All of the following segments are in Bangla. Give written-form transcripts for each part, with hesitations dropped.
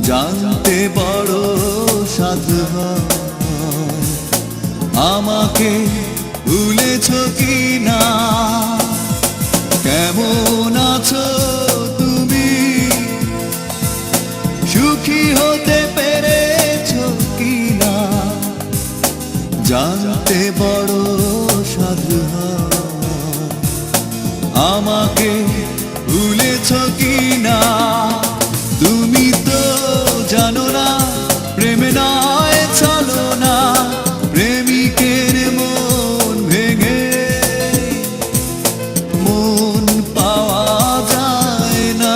জানতে বড় সাধু আমাকে ভুলেছ কি না কেমন আছো তুমি সুখী হতে পেরেছ কি না জানতে বড় সাধু আমাকে ভুলেছ কি না তুমি তো জানো না প্রেম নয় চলো না প্রেমিকের মন ভেঙে মন পাওয়া যায় না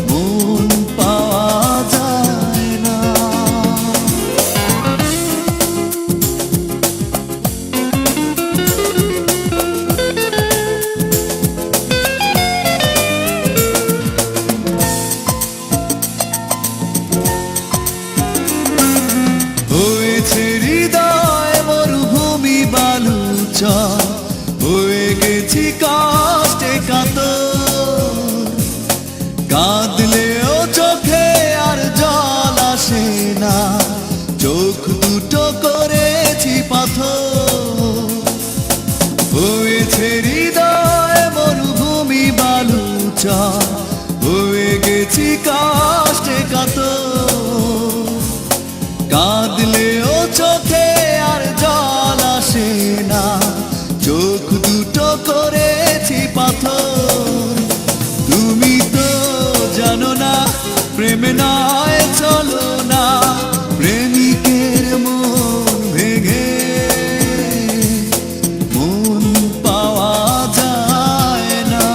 মন পাওয়া যায় না হৃদয় মরুভূমি বালুচর হয়ে গেছি কষ্টে কাতর কাঁদলেও চোখে আর জল আসে না চোখ দুটো করেছি পাথর হয়েছে হৃদয় মরুভূমি বালুচর হয়ে গেছি কষ্টে কাতর কাঁদলেও চোখে আর জল আসে না চোখ দুটো করেছি পাথর তুমি তো জানো না প্রেম নয় চলো না প্রেমিকের মন ভেঙে মন পাওয়া যায় না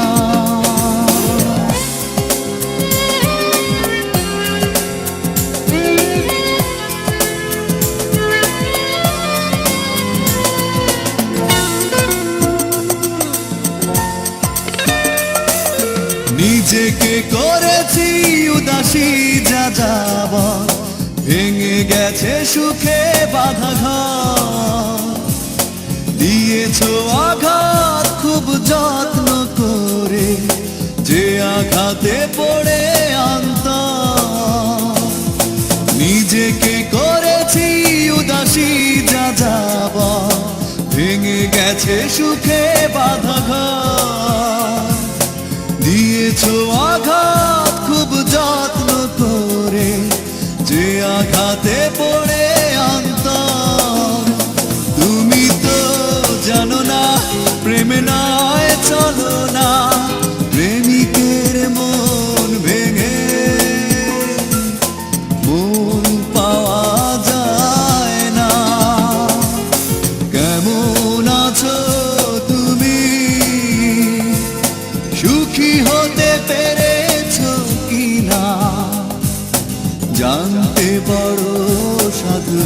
নিজেকে করেছি উদাসী যা যাব ভেঙে গেছে সুখে বাঁধা ঘর দিয়েছো আঘাত খুব যত্ন করে যে আঘাতে পড়ে অন্তর নিজেকে করেছি উদাসী যা যাব ভেঙে গেছে সুখে বাঁধা ঘর দিয়েছো আঘাত খুব যত্ন করে যে আঘাতে পড়ে অন্তর তুমি তো জানো না প্রেম নয় চলো না প্রেমিকের মন ভেঙে মন পাওয়া যায় না কেমন আছো তুমি সুখী হতে পেরেছ কি না জানতে বড় সাধু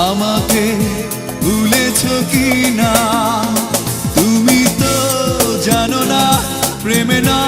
আমাকে ভুলেছ কি না তুমি তো জানো না প্রেম না